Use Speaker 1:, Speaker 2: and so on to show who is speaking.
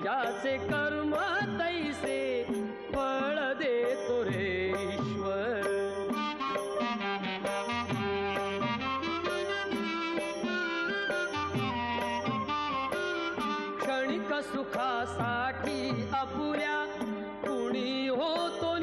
Speaker 1: ज्याचे कर्म तैसे फळ देतो रे ईश्वर. क्षणिक सुखासाठी आपुल्या कुणी होतो